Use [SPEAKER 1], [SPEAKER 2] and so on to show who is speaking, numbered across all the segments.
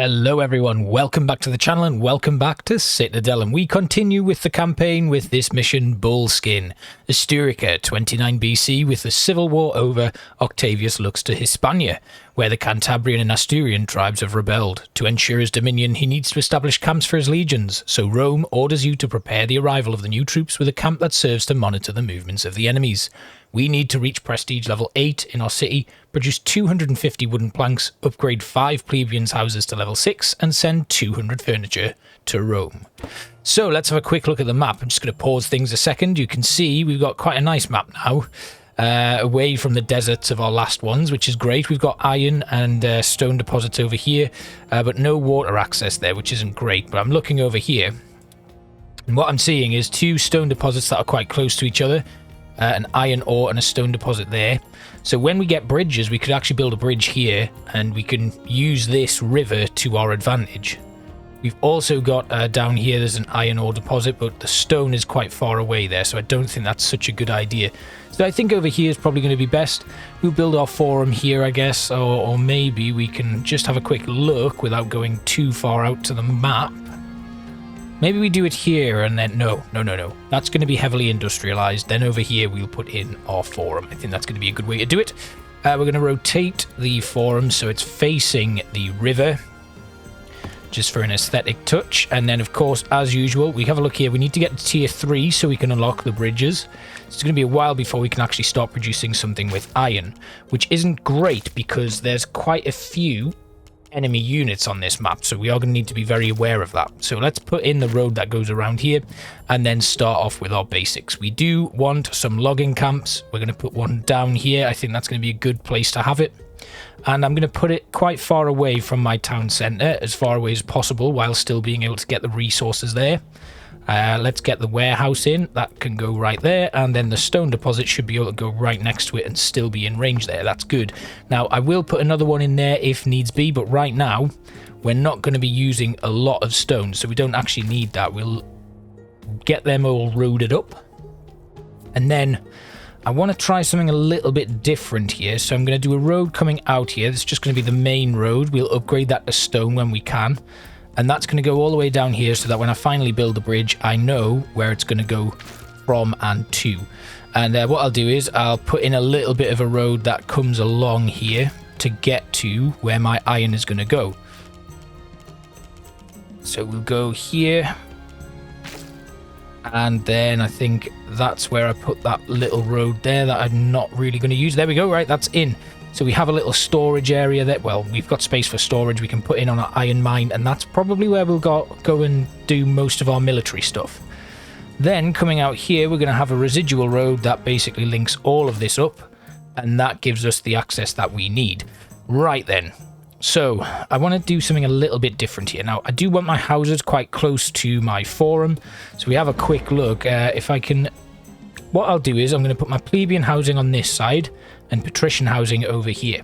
[SPEAKER 1] Hello everyone, welcome back to the channel and welcome back to Citadelum. We continue with the campaign with this mission Bullskin. Asturica, 29 BC, with the civil war over, Octavius looks to Hispania, where the Cantabrian and Asturian tribes have rebelled. To ensure his dominion, he needs to establish camps for his legions, so Rome orders you to prepare the arrival of the new troops with a camp that serves to monitor the movements of the enemies. We need to reach prestige level 8 in our city, produce 250 wooden planks, upgrade 5 plebeians' houses to level 6, and send 200 furniture to Rome. So let's have a quick look at the map. I'm just going to pause things a second. You can see we've got quite a nice map now, away from the deserts of our last ones, which is great. We've got iron and stone deposits over here, but no water access there, which isn't great. But I'm looking over here, and what I'm seeing is 2 stone deposits that are quite close to each other. An iron ore and a stone deposit there. So when we get bridges, we could actually build a bridge here and we can use this river to our advantage. We've also got down here, there's an iron ore deposit, but the stone is quite far away there, so I don't think that's such a good idea. So I think over here is probably going to be best. We'll build our forum here, I guess, or maybe we can just have a quick look without going too far out to the map. Maybe we do it here and then... No. That's going to be heavily industrialized. Then over here we'll put in our forum. I think that's going to be a good way to do it. We're going to rotate the forum so it's facing the river, just for an aesthetic touch. And then, of course, as usual, we have a look here. We need to get to tier 3 so we can unlock the bridges. It's going to be a while before we can actually start producing something with iron, which isn't great because there's quite a few enemy units on this map, so we are going to need to be very aware of that. So let's put in the road that goes around here and then start off with our basics. We do want some logging camps. We're going to put one down here. I think that's going to be a good place to have it, and I'm going to put it quite far away from my town centre, as far away as possible, while still being able to get the resources there. Let's get the warehouse in. That can go right there, and then the stone deposit should be able to go right next to it and still be in range there. That's good. Now, I will put another one in there if needs be, but right now, we're not going to be using a lot of stone, so we don't actually need that. We'll get them all roaded up, and then I want to try something a little bit different here, so I'm going to do a road coming out here. This is just going to be the main road. We'll upgrade that to stone when we can. And that's going to go all the way down here so that when I finally build the bridge, I know where it's going to go from and to. And what I'll do is I'll put in a little bit of a road that comes along here to get to where my iron is going to go. So we'll go here. And then I think that's where I put that little road there that I'm not really going to use. There we go, right, that's in. So we have a little storage area there. Well, we've got space for storage we can put in on our iron mine, and that's probably where we'll go and do most of our military stuff. Then coming out here, we're going to have a residual road that basically links all of this up, and that gives us the access that we need. Right then. So I want to do something a little bit different here. Now, I do want my houses quite close to my forum, so we have a quick look. If I can... What I'll do is I'm going to put my plebeian housing on this side and patrician housing over here.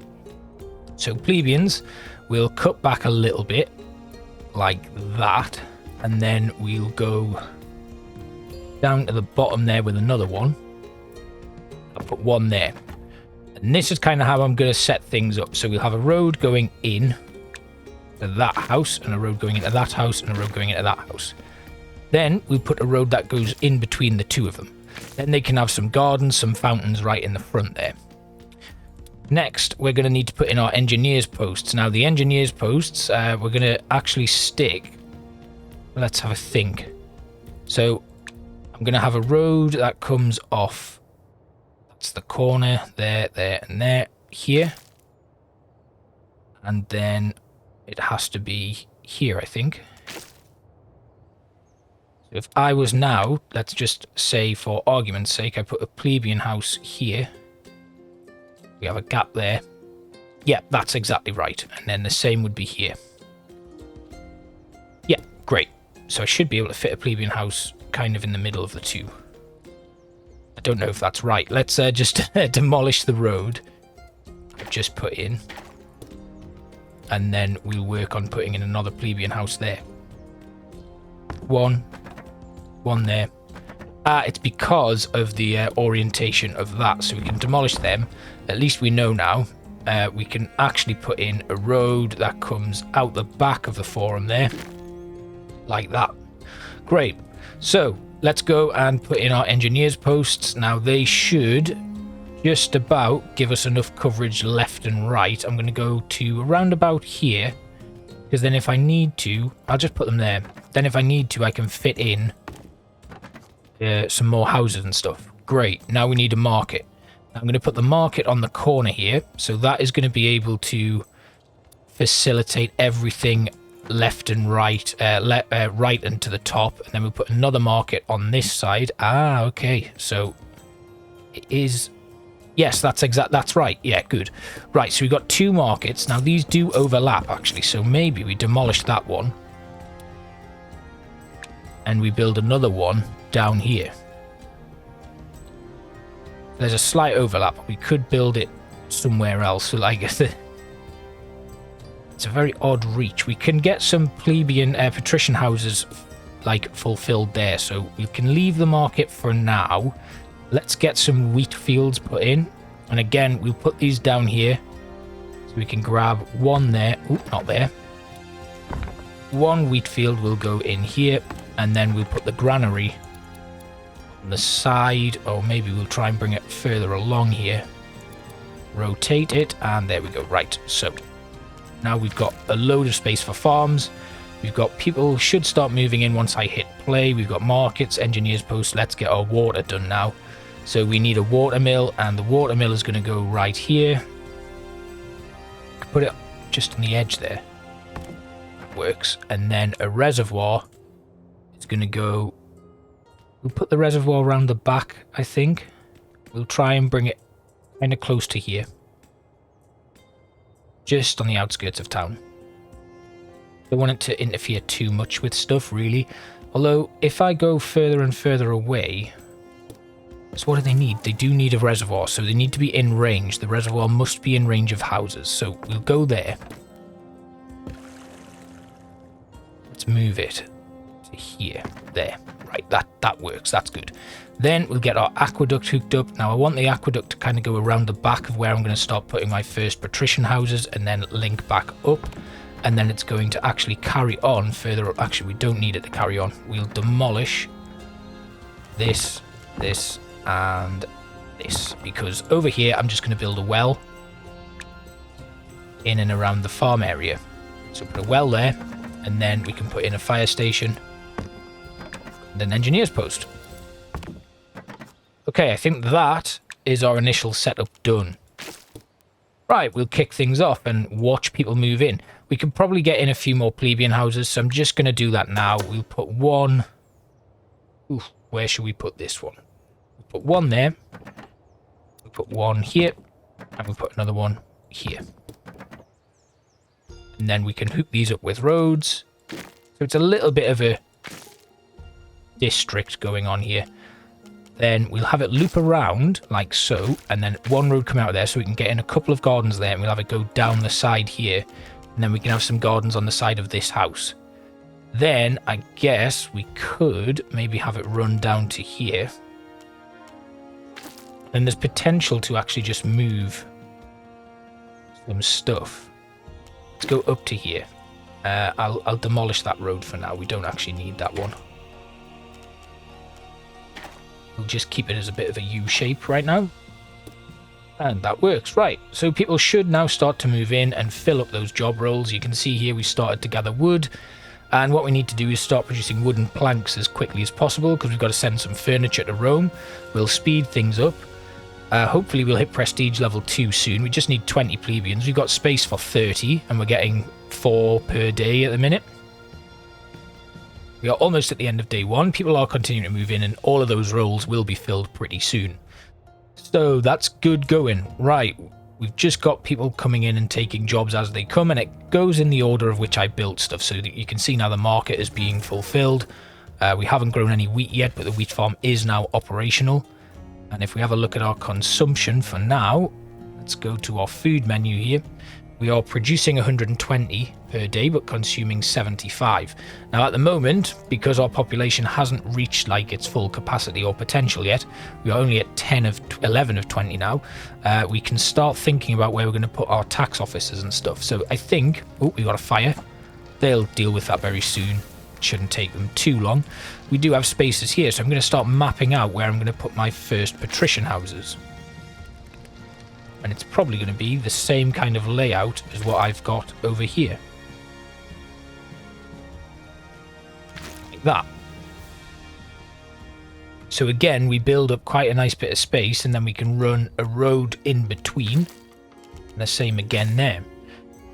[SPEAKER 1] So plebeians will cut back a little bit like that, and then we'll go down to the bottom there with another one. I'll put one there, and this is kind of how I'm going to set things up. So we'll have a road going in to that house, and a road going into that house, and a road going into that house. Then we'll put a road that goes in between the two of them. Then they can have some gardens, some fountains right in the front there. Next, we're going to need to put in our engineers posts. Now, the engineers posts, we're going to actually stick... Let's have a think. So, I'm going to have a road that comes off. That's the corner, there, and there, here. And then it has to be here, I think. If I was now, let's just say for argument's sake, I put a plebeian house here. We have a gap there. Yeah, that's exactly right. And then the same would be here. Yeah, great. So I should be able to fit a plebeian house kind of in the middle of the two. I don't know if that's right. Let's just demolish the road I've just put in. And then we'll work on putting in another plebeian house there. One there. It's because of the orientation of that, so we can demolish them. At least we know now we can actually put in a road that comes out the back of the forum there, like that. Great. So let's go and put in our engineers posts. Now they should just about give us enough coverage left and right. I'm going to go to around about here, because then if I need to, I'll just put them there. Then if I need to, I can fit in some more houses and stuff. Great. Now we need a market. I'm going to put the market on the corner here, so that is going to be able to facilitate everything left and right, right and to the top. And then we'll put another market on this side. Ah, okay. So it is... Yes, that's right. Yeah, good. Right, so we've got two markets. Now, these do overlap, actually, so maybe we demolish that one. And we build another one down here. There's a slight overlap. We could build it somewhere else. So, like, it's a very odd reach. We can get some plebeian patrician houses, like, fulfilled there. So we can leave the market for now. Let's get some wheat fields put in. And again, we'll put these down here. So we can grab one there. Ooh, not there. One wheat field will go in here. And then we'll put the granary on the side. Or maybe we'll try and bring it further along here. Rotate it. And there we go. Right. So now we've got a load of space for farms. We've got people should start moving in once I hit play. We've got markets, engineers posts. Let's get our water done now. So we need a water mill, and the water mill is going to go right here. Put it just on the edge there. That works. And then a reservoir is going to go... We'll put the reservoir around the back, I think. We'll try and bring it kind of close to here. Just on the outskirts of town. Don't want it to interfere too much with stuff, really. Although, if I go further and further away... So what do they need? They do need a reservoir, so they need to be in range. The reservoir must be in range of houses, so we'll go there. Let's move it to here. There. Right, that works. That's good. Then we'll get our aqueduct hooked up. Now, I want the aqueduct to kind of go around the back of where I'm going to start putting my first patrician houses and then link back up. And then it's going to actually carry on further up. Actually, we don't need it to carry on. We'll demolish this, and this, because over here I'm just going to build a well in and around the farm area. So put a well there, and then we can put in a fire station and an engineer's post. Okay, I think that is our initial setup done. Right, we'll kick things off and watch people move in. We could probably get in a few more plebeian houses, so I'm just going to do that now. We'll put one... Ooh, where should we put this one? We'll put one there. We'll put one here. And we'll put another one here. And then we can hook these up with roads. So it's a little bit of a district going on here. Then we'll have it loop around like so, and then one road come out there so we can get in a couple of gardens there, and we'll have it go down the side here, and then we can have some gardens on the side of this house. Then I guess we could maybe have it run down to here. And there's potential to actually just move some stuff. Let's go up to here. I'll demolish that road for now. We don't actually need that one. We'll just keep it as a bit of a U shape right now. And that works. Right, so people should now start to move in and fill up those job roles. You can see here we started to gather wood. And what we need to do is start producing wooden planks as quickly as possible, because we've got to send some furniture to Rome. We'll speed things up. Hopefully we'll hit prestige level 2 soon. We just need 20 plebeians. We've got space for 30, and we're getting 4 per day at the minute. We are almost at the end of day 1. People are continuing to move in, and all of those roles will be filled pretty soon. So that's good going. Right, we've just got people coming in and taking jobs as they come, and it goes in the order of which I built stuff, so that you can see now the market is being fulfilled. We haven't grown any wheat yet, but the wheat farm is now operational. And if we have a look at our consumption for now, let's go to our food menu here. We are producing 120 per day, but consuming 75. Now, at the moment, because our population hasn't reached like its full capacity or potential yet, we are only at 11 of 20 now, we can start thinking about where we're going to put our tax offices and stuff. So I think, oh, we got a fire. They'll deal with that very soon. Shouldn't take them too long. We do have spaces here, so I'm going to start mapping out where I'm going to put my first patrician houses. And it's probably going to be the same kind of layout as what I've got over here. Like that. So again, we build up quite a nice bit of space, and then we can run a road in between. And the same again there.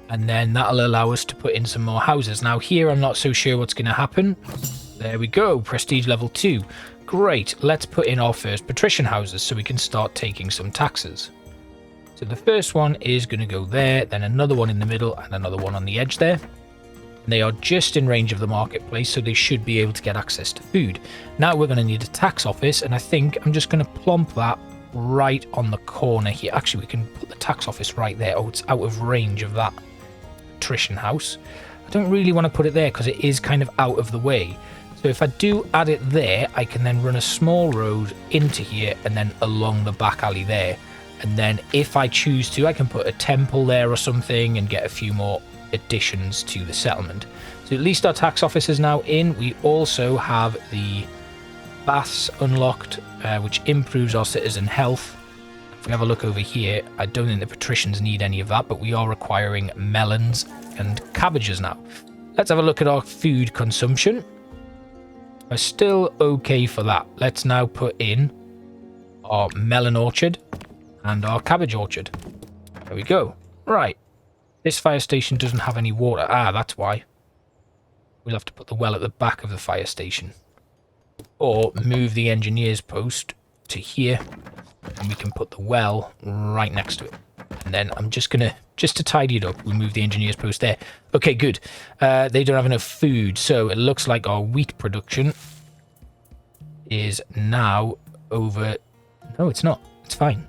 [SPEAKER 1] And then that'll allow us to put in some more houses. Now here, I'm not so sure what's going to happen. There we go, prestige level 2. Great, let's put in our first patrician houses so we can start taking some taxes. So the first one is going to go there, then another one in the middle and another one on the edge there. And they are just in range of the marketplace, so they should be able to get access to food. Now we're going to need a tax office, and I think I'm just going to plump that right on the corner here. Actually, we can put the tax office right there. Oh, it's out of range of that patrician house. I don't really want to put it there because it is kind of out of the way. So if I do add it there, I can then run a small road into here and then along the back alley there. And then if I choose to, I can put a temple there or something and get a few more additions to the settlement. So at least our tax office is now in. We also have the baths unlocked, which improves our citizen health. If we have a look over here, I don't think the patricians need any of that, but we are requiring melons and cabbages now. Let's have a look at our food consumption. We're still okay for that. Let's now put in our melon orchard and our cabbage orchard. There we go. Right. This fire station doesn't have any water. Ah, that's why. We'll have to put the well at the back of the fire station. Or move the engineer's post to here. And we can put the well right next to it. And then I'm just going to, just to tidy it up, we'll move the engineer's post there. Okay, good. They don't have enough food. So it looks like our wheat production is now over... No, it's not. It's fine.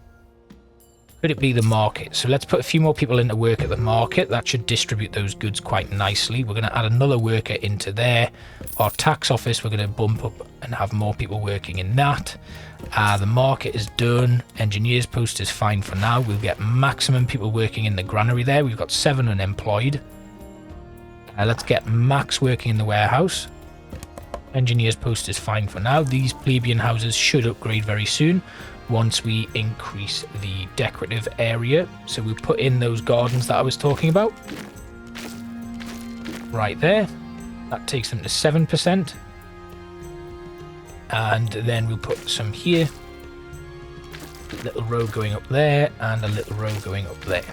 [SPEAKER 1] Could it be the market? So let's put a few more people into work at the market. That should distribute those goods quite nicely. We're going to add another worker into there. Our tax office, we're going to bump up and have more people working in that. The market is done. Engineer's post is fine for now. We'll get maximum people working in the granary there. We've got 7 unemployed. Let's get Max working in the warehouse. Engineer's post is fine for now. These plebeian houses should upgrade very soon once we increase the decorative area. So we'll put in those gardens that I was talking about. Right there. That takes them to 7%. And then we'll put some here. A little row going up there and a little row going up there.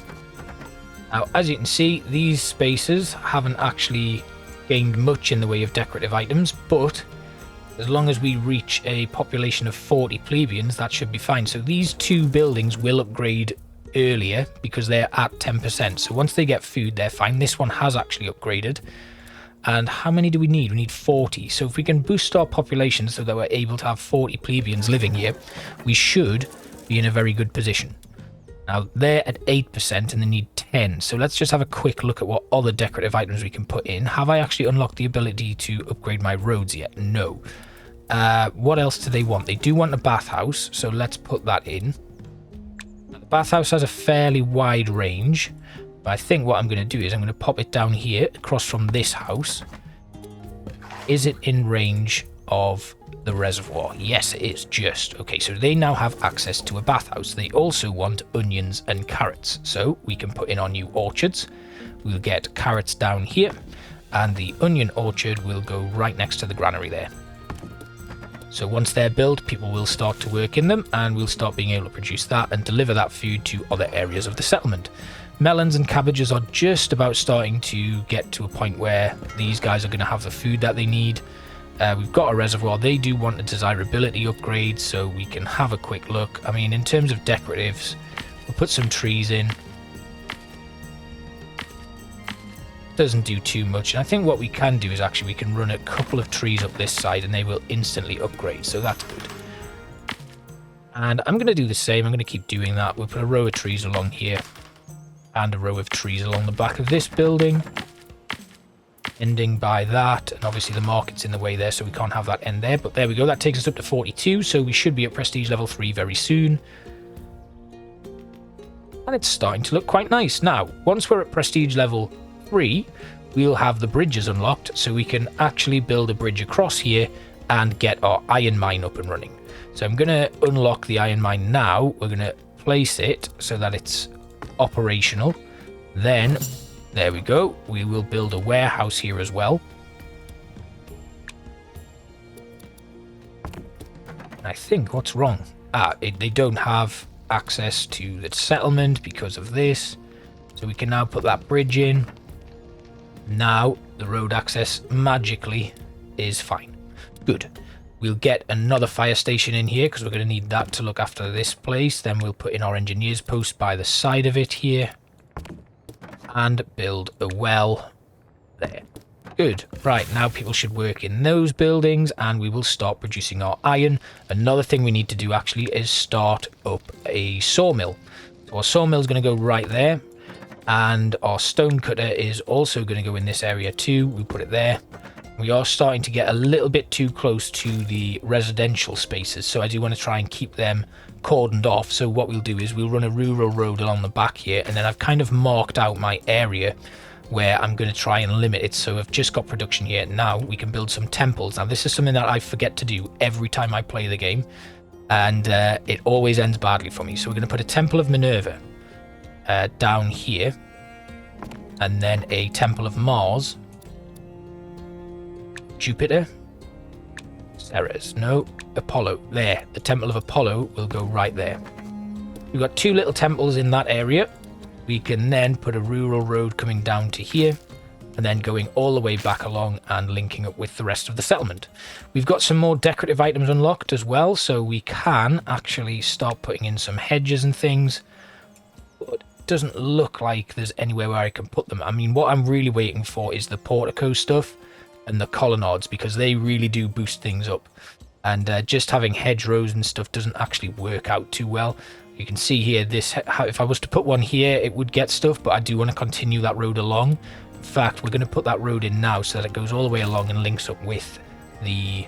[SPEAKER 1] Now, as you can see, these spaces haven't actually gained much in the way of decorative items, but as long as we reach a population of 40 plebeians, that should be fine. So these 2 buildings will upgrade earlier because they're at 10%. So once they get food, they're fine. This one has actually upgraded. And how many do we need? We need 40. So if we can boost our population so that we're able to have 40 plebeians living here, we should be in a very good position. Now, they're at 8% and they need 10. So let's just have a quick look at what other decorative items we can put in. Have I actually unlocked the ability to upgrade my roads yet? No. What else do they want? They do want a bathhouse, so let's put that in. Now, the bathhouse has a fairly wide range, but I think what I'm going to do is I'm going to pop it down here across from this house. Is it in range of the reservoir? Yes, it is just. Okay, so they now have access to a bathhouse. They also want onions and carrots, so we can put in our new orchards. We'll get carrots down here, and the onion orchard will go right next to the granary there. So once they're built, people will start to work in them, and we'll start being able to produce that and deliver that food to other areas of the settlement. Melons and cabbages are just about starting to get to a point where these guys are going to have the food that they need. We've got a reservoir. They do want a desirability upgrade, so we can have a quick look. I mean, in terms of decoratives, we'll put some trees in. Doesn't do too much. And I think what we can do is actually we can run a couple of trees up this side and they will instantly upgrade, so that's good. And I'm going to do the same. I'm going to keep doing that. We'll put a row of trees along here and a row of trees along the back of this building. ending by that, and obviously the market's in the way there, so we can't have that end there. But there we go, that takes us up to 42, so we should be at prestige level 3 very soon. And it's starting to look quite nice. Now, once we're at prestige level 3, we'll have the bridges unlocked, so we can actually build a bridge across here and get our iron mine up and running. So I'm going to unlock the iron mine now. We're going to place it so that it's operational. Then, there we go. We will build a warehouse here as well. I think what's wrong? They don't have access to the settlement because of this. So we can now put that bridge in. Now the road access magically is fine. Good. We'll get another fire station in here because we're going to need that to look after this place. Then we'll put in our engineer's post by the side of it here. And build a well there. Good. Right, now people should work in those buildings and we will start producing our iron. Another thing we need to do actually is start up a sawmill. So our sawmill is going to go right there. And our stone cutter is also going to go in this area too. We put it there. We are starting to get a little bit too close to the residential spaces, so I do want to try and keep them cordoned off. So what we'll do is we'll run a rural road along the back here, and then I've kind of marked out my area where I'm going to try and limit it. So I've just got production here. Now we can build some temples. Now this is something that I forget to do every time I play the game, and it always ends badly for me. So we're going to put a temple of Minerva down here, and then a temple of Mars, Jupiter, Ceres, no, Apollo, there. The temple of Apollo will go right there. We've got 2 little temples in that area. We can then put a rural road coming down to here, and then going all the way back along and linking up with the rest of the settlement. We've got some more decorative items unlocked as well, so we can actually start putting in some hedges and things. But it doesn't look like there's anywhere where I can put them. I mean, what I'm really waiting for is the portico stuff and the colonnades, because they really do boost things up. And just having hedgerows and stuff doesn't actually work out too well. You can see here, this, if I was to put one here, it would get stuff, but I do want to continue that road along. In fact, we're going to put that road in now so that it goes all the way along and links up with the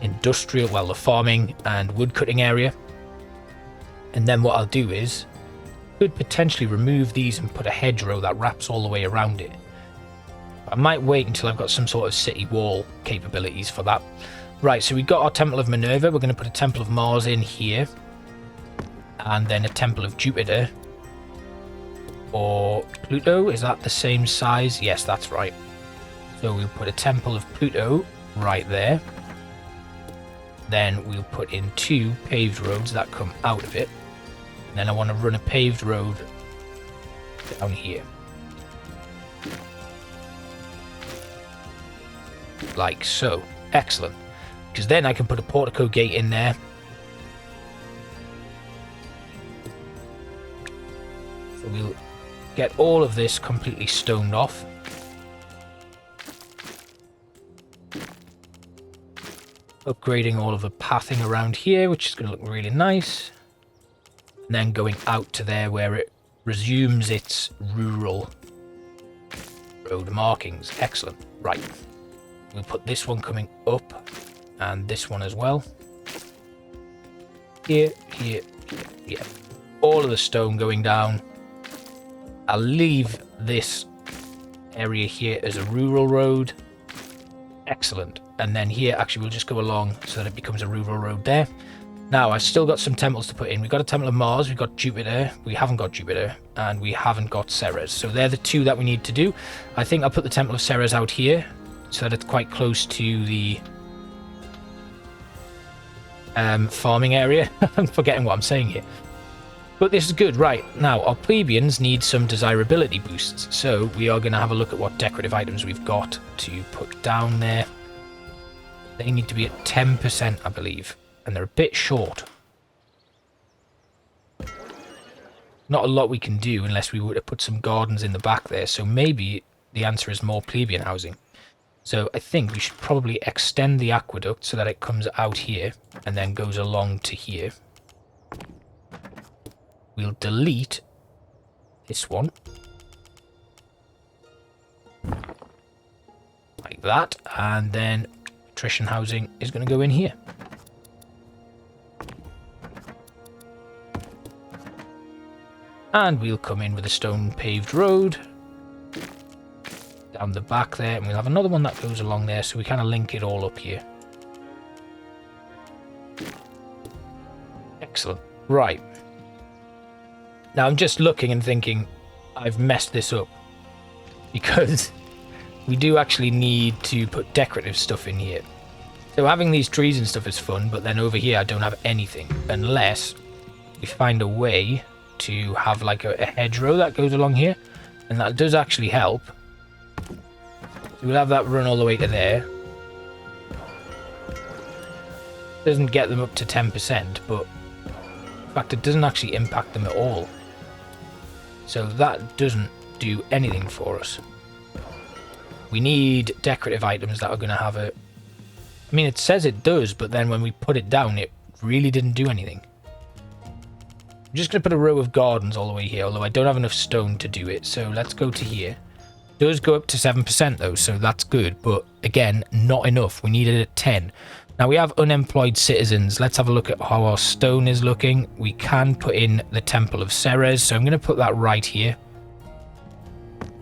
[SPEAKER 1] industrial, well, the farming and wood cutting area. And then what I'll do is, could potentially remove these and put a hedgerow that wraps all the way around it. I might wait until I've got some sort of city wall capabilities for that. Right, so we've got our Temple of Minerva. We're going to put a Temple of Mars in here. And then a Temple of Jupiter. Or Pluto, is that the same size? Yes, that's right. So we'll put a Temple of Pluto right there. Then we'll put in 2 paved roads that come out of it. And then I want to run a paved road down here. Like so. Excellent. Because then I can put a portico gate in there. So we'll get all of this completely stoned off. Upgrading all of the pathing around here, which is going to look really nice. And then going out to there where it resumes its rural road markings. Excellent. Right. We'll put this one coming up and this one as well. Here, here, here, here. All of the stone going down. I'll leave this area here as a rural road. Excellent. And then here, actually, we'll just go along so that it becomes a rural road there. Now, I've still got some temples to put in. We've got a Temple of Mars, we've got Jupiter, we haven't got Jupiter, and we haven't got Ceres. So they're the 2 that we need to do. I think I'll put the Temple of Ceres out here, so that it's quite close to the farming area. I'm forgetting what I'm saying here. But this is good. Right, now our plebeians need some desirability boosts. So we are going to have a look at what decorative items we've got to put down there. They need to be at 10%, I believe. And they're a bit short. Not a lot we can do unless we were to put some gardens in the back there. So maybe the answer is more plebeian housing. So I think we should probably extend the aqueduct so that it comes out here and then goes along to here. We'll delete this one. like that, and then patrician housing is going to go in here. And we'll come in with a stone paved road down the back there, and we'll have another one that goes along there, so we kind of link it all up here. Excellent. Right. Now I'm just looking and thinking I've messed this up, because we do actually need to put decorative stuff in here. So having these trees and stuff is fun, but then over here I don't have anything, unless we find a way to have like a hedgerow that goes along here, and that does actually help. So we'll have that run all the way to there. Doesn't get them up to 10%, but in fact it doesn't actually impact them at all. So that doesn't do anything for us. We need decorative items that are going to have a... I mean, it says it does, but then when we put it down, it really didn't do anything. I'm just going to put a row of gardens all the way here, although I don't have enough stone to do it. So let's go to here. It does go up to 7% though, so that's good. But again, not enough. We needed a 10. Now we have unemployed citizens. Let's have a look at how our stone is looking. We can put in the Temple of Ceres, so I'm going to put that right here.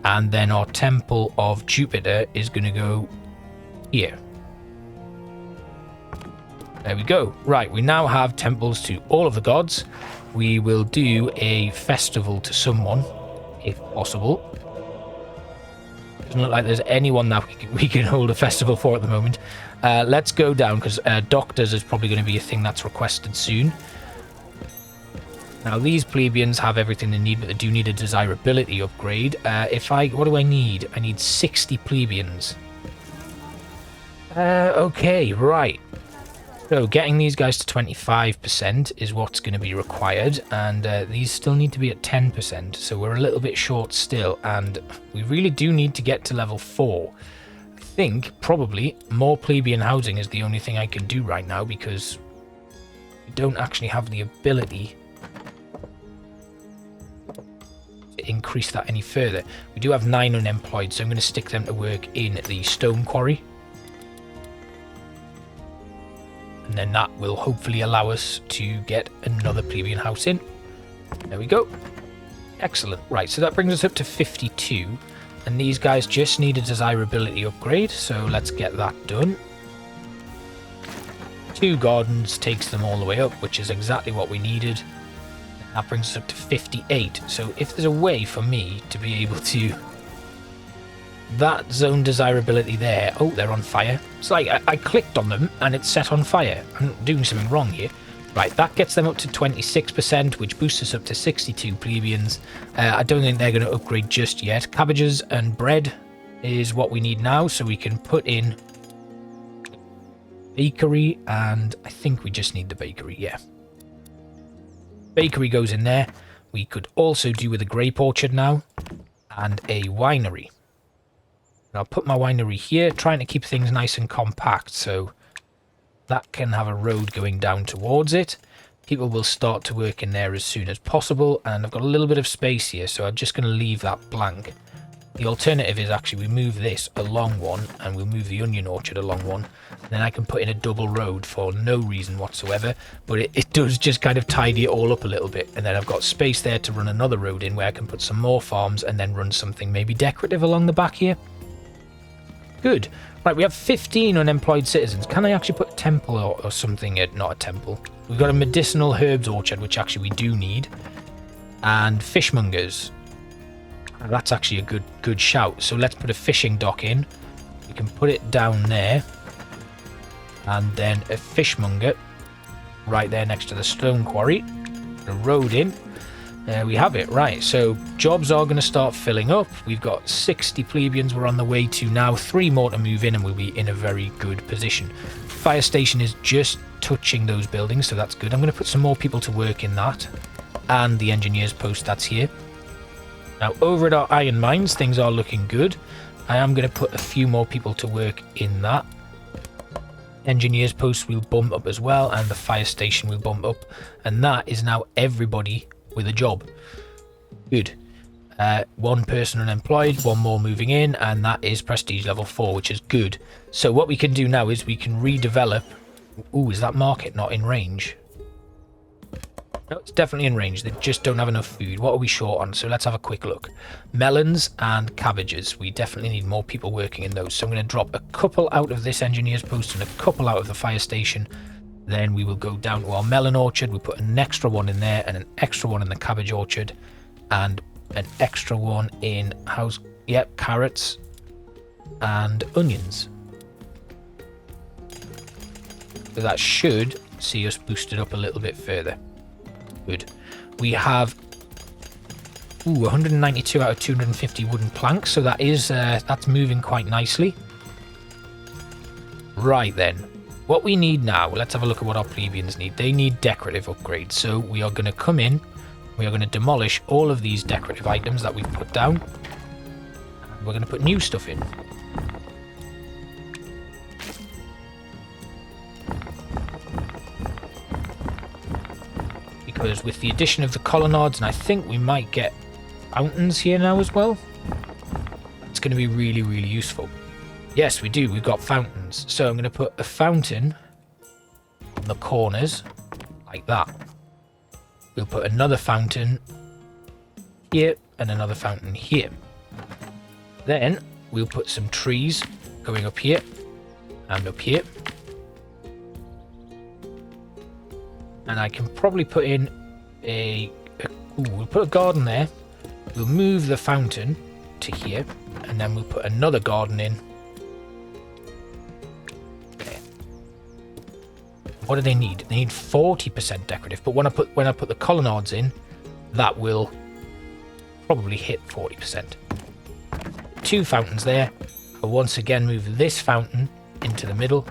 [SPEAKER 1] And then our Temple of Jupiter is going to go here. There we go. Right, we now have temples to all of the gods. We will do a festival to someone, if possible. Doesn't look like there's anyone that we can hold a festival for at the moment. Let's go down, because doctors is probably going to be a thing that's requested soon. Now, these plebeians have everything they need, but they do need a desirability upgrade. What do I need? I need 60 plebeians. Okay, right. So getting these guys to 25% is what's going to be required, and these still need to be at 10%, so we're a little bit short still, and we really do need to get to level 4. I think probably more plebeian housing is the only thing I can do right now, because we don't actually have the ability to increase that any further. We do have 9 unemployed, so I'm going to stick them to work in the stone quarry. And then that will hopefully allow us to get another plebeian house in. There we go. Excellent. Right, so that brings us up to 52. And these guys just need a desirability upgrade, so let's get that done. 2 gardens takes them all the way up, which is exactly what we needed. That brings us up to 58. So if there's a way for me to be able to... That zone desirability there. Oh, they're on fire. It's like I clicked on them and it's set on fire. I'm doing something wrong here. Right, that gets them up to 26%, which boosts us up to 62 plebeians. I don't think they're going to upgrade just yet. Cabbages and bread is what we need now, so we can put in bakery, and I think we just need the bakery, yeah. Bakery goes in there. We could also do with a grape orchard now, and a winery. I'll put my winery here, trying to keep things nice and compact, so that can have a road going down towards it. People will start to work in there as soon as possible, and I've got a little bit of space here, so I'm just going to leave that blank. The alternative is actually we move this along one, and we'll move the onion orchard along one, and then I can put in a double road for no reason whatsoever, but it does just kind of tidy it all up a little bit, and then I've got space there to run another road in where I can put some more farms and then run something maybe decorative along the back here. Good. Right, we have 15 unemployed citizens. Can I actually put a temple or something at... Not a temple. We've got a medicinal herbs orchard, which actually we do need. And fishmongers. That's actually a good shout. So let's put a fishing dock in. We can put it down there. And then a fishmonger right there next to the stone quarry. Put a road in. There we have it. Right, so jobs are going to start filling up. We've got 60 plebeians we're on the way to now. 3 more to move in and we'll be in a very good position. Fire station is just touching those buildings, so that's good. I'm going to put some more people to work in that. And the engineer's post that's here. Now, over at our iron mines, things are looking good. I am going to put a few more people to work in that. Engineer's post will bump up as well, and the fire station will bump up. And that is now everybody with a job. Good. One person unemployed, one more moving in, and that is prestige level 4, which is good. So what we can do now is we can redevelop. Ooh, is that market not in range? No, it's definitely in range. They just don't have enough food. What are we short on? So let's have a quick look. Melons and cabbages. We definitely need more people working in those. So I'm going to drop a couple out of this engineer's post and a couple out of the fire station. Then we will go down to our melon orchard. We put an extra one in there and an extra one in the cabbage orchard. And an extra one in carrots and onions. So that should see us boosted up a little bit further. Good. We have 192 out of 250 wooden planks, so that is that's moving quite nicely. Right then, what we need now, let's have a look at what our plebeians need. They need decorative upgrades, so we are going to come in, we are going to demolish all of these decorative items that we've put down. We're going to put new stuff in. Because with the addition of the colonnades, and I think we might get fountains here now as well, it's going to be really, really useful. Yes, we do. We've got fountains. So I'm going to put a fountain on the corners like that. We'll put another fountain here and another fountain here. Then we'll put some trees going up here and up here. And I can probably put in we'll put a garden there. We'll move the fountain to here, and then we'll put another garden in there. What do they need? They need 40% decorative, but when I put the colonnades in, that will probably hit 40%. 2 fountains there. I'll once again move this fountain into the middle,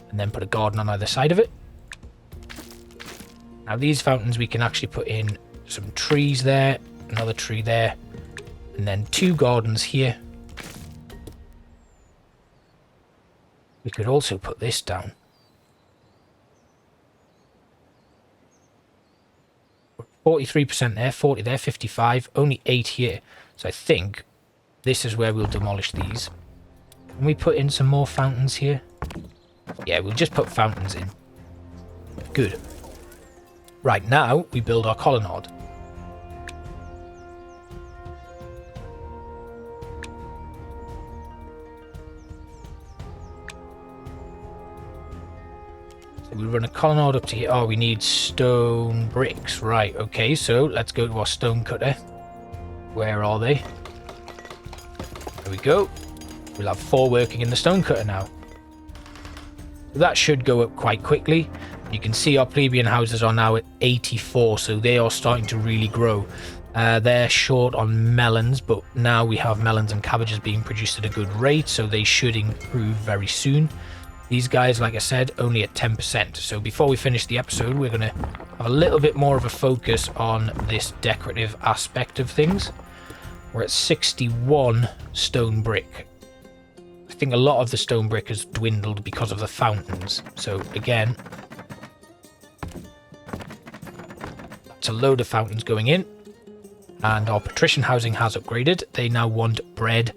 [SPEAKER 1] and then put a garden on either side of it. Now these fountains, we can actually put in some trees there, another tree there, and then 2 gardens here. We could also put this down. 43% there, 40 there, 55, only 8 here. So I think this is where we'll demolish these. Can we put in some more fountains here? Yeah, we'll just put fountains in. Good. Right, now we build our colonnade. So we run a colonnade up to here. Oh, we need stone bricks. Right, okay, so let's go to our stone cutter. Where are they? There we go. We'll have 4 working in the stone cutter now. That should go up quite quickly. You can see our plebeian houses are now at 84, so they are starting to really grow. They're short on melons, but now we have melons and cabbages being produced at a good rate, so they should improve very soon. These guys, like I said, only at 10%. So before we finish the episode, we're going to have a little bit more of a focus on this decorative aspect of things. We're at 61 stone brick. I think a lot of the stone brick has dwindled because of the fountains. So again, that's a load of fountains going in. And our patrician housing has upgraded. They now want bread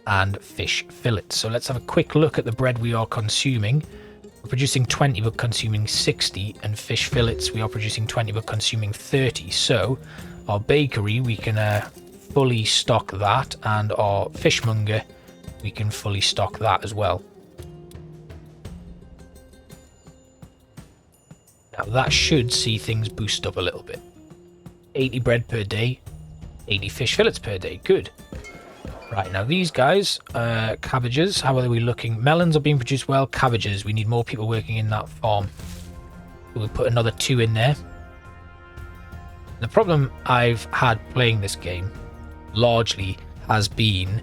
[SPEAKER 1] and fish fillets. So let's have a quick look at the bread we are consuming. We're producing 20 but consuming 60, and fish fillets we are producing 20 but consuming 30. So our bakery, we can fully stock that, and our fishmonger, we can fully stock that as well. Now that should see things boost up a little bit. 80 bread per day, 80 fish fillets per day. Good. Right, now these guys, cabbages, how are we looking? Melons are being produced well. Cabbages, we need more people working in that farm. We'll put another 2 in there. The problem I've had playing this game largely has been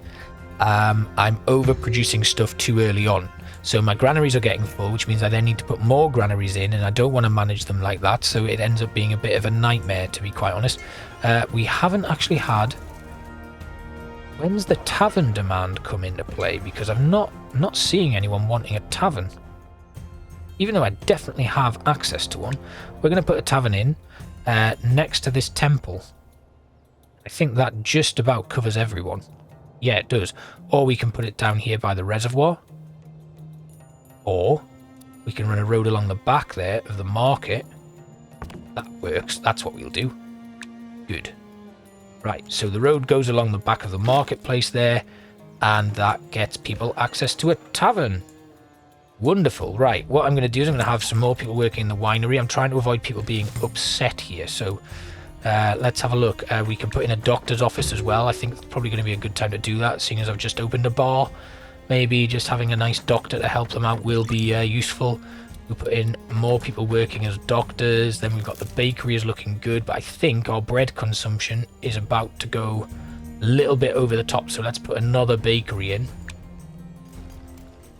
[SPEAKER 1] I'm overproducing stuff too early on. So my granaries are getting full, which means I then need to put more granaries in, and I don't want to manage them like that, so it ends up being a bit of a nightmare, to be quite honest. We haven't actually had... When's the tavern demand come into play? Because I'm not seeing anyone wanting a tavern. Even though I definitely have access to one. We're going to put a tavern in next to this temple. I think that just about covers everyone. Yeah, it does. Or we can put it down here by the reservoir. Or we can run a road along the back there of the market. That works. That's what we'll do. Good. Right, so the road goes along the back of the marketplace there, and that gets people access to a tavern. Wonderful. Right, what I'm going to do is I'm going to have some more people working in the winery. I'm trying to avoid people being upset here, so let's have a look. We can put in a doctor's office as well. I think it's probably going to be a good time to do that, seeing as I've just opened a bar. Maybe just having a nice doctor to help them out will be useful. We'll put in more people working as doctors. Then we've got the bakery is looking good, but I think our bread consumption is about to go a little bit over the top. So let's put another bakery in.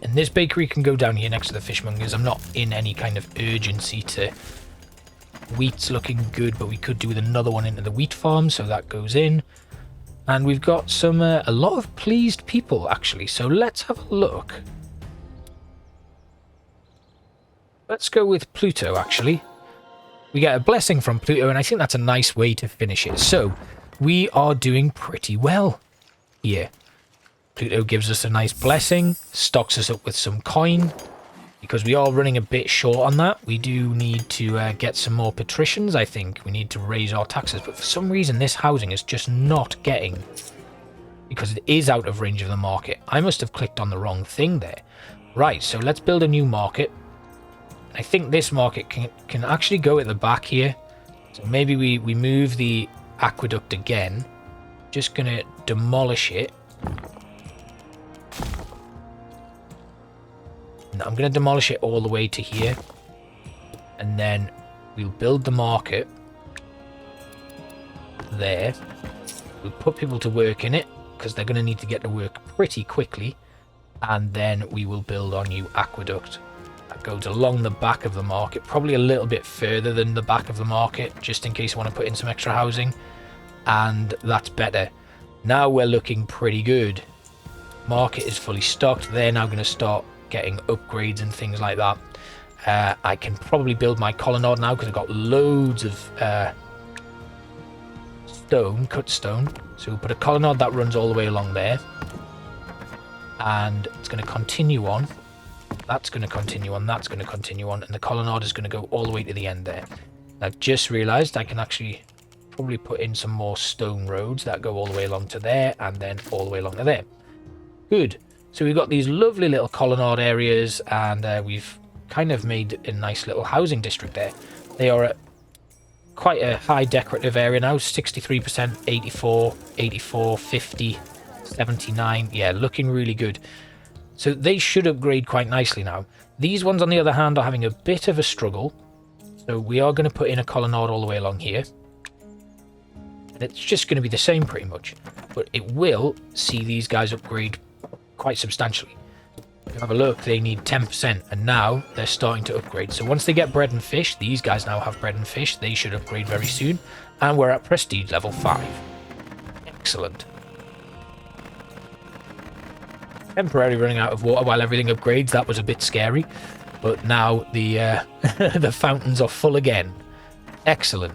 [SPEAKER 1] And this bakery can go down here next to the fishmongers. I'm not in any kind of urgency to... Wheat's looking good, but we could do with another one into the wheat farm, so that goes in. And we've got some a lot of pleased people, actually. So let's have a look. Let's go with Pluto, actually. We get a blessing from Pluto, and I think that's a nice way to finish it. So, we are doing pretty well here. Pluto gives us a nice blessing, stocks us up with some coin, because we are running a bit short on that. We do need to get some more Patricians, I think. We need to raise our taxes, but for some reason this housing is just not getting, because it is out of range of the market. I must have clicked on the wrong thing there. Right, so let's build a new market. I think this market can actually go at the back here. So maybe we move the aqueduct again. Just going to demolish it. And I'm going to demolish it all the way to here. And then we'll build the market there. We'll put people to work in it, because they're going to need to get to work pretty quickly. And then we will build our new aqueduct. That goes along the back of the market, probably a little bit further than the back of the market, just in case I want to put in some extra housing. And that's better. Now we're looking pretty good. Market is fully stocked. They're now going to start getting upgrades and things like that. I can probably build my colonnade now, because I've got loads of stone, cut stone. So we'll put a colonnade that runs all the way along there. And it's going to continue on. That's going to continue on, that's going to continue on, and the colonnade is going to go all the way to the end there. I've just realised I can actually probably put in some more stone roads that go all the way along to there, and then all the way along to there. Good. So we've got these lovely little colonnade areas, and we've kind of made a nice little housing district there. They are at quite a high decorative area now, 63%, 84, 84, 50, 79. Yeah, looking really good. So they should upgrade quite nicely now. These ones, on the other hand, are having a bit of a struggle. So we are going to put in a colonnade all the way along here. And it's just going to be the same pretty much. But it will see these guys upgrade quite substantially. If you have a look, they need 10%. And now they're starting to upgrade. So once they get bread and fish, these guys now have bread and fish. They should upgrade very soon. And we're at prestige level 5. Excellent. Temporarily running out of water while everything upgrades. That was a bit scary, but now the the fountains are full again. Excellent.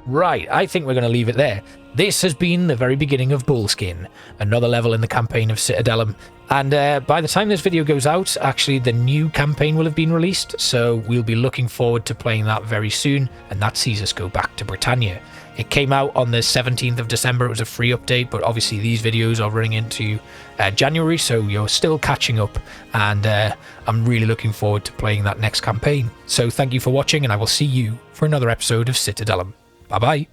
[SPEAKER 1] Right, I think we're going to leave it there. This has been the very beginning of Bullskin, another level in the campaign of Citadelum, and by the time this video goes out, actually the new campaign will have been released, so we'll be looking forward to playing that very soon, and that sees us go back to Britannia. It came out on the 17th of December. It was a free update, but obviously these videos are running into January, so you're still catching up, and I'm really looking forward to playing that next campaign. So thank you for watching, and I will see you for another episode of Citadelum. Bye-bye.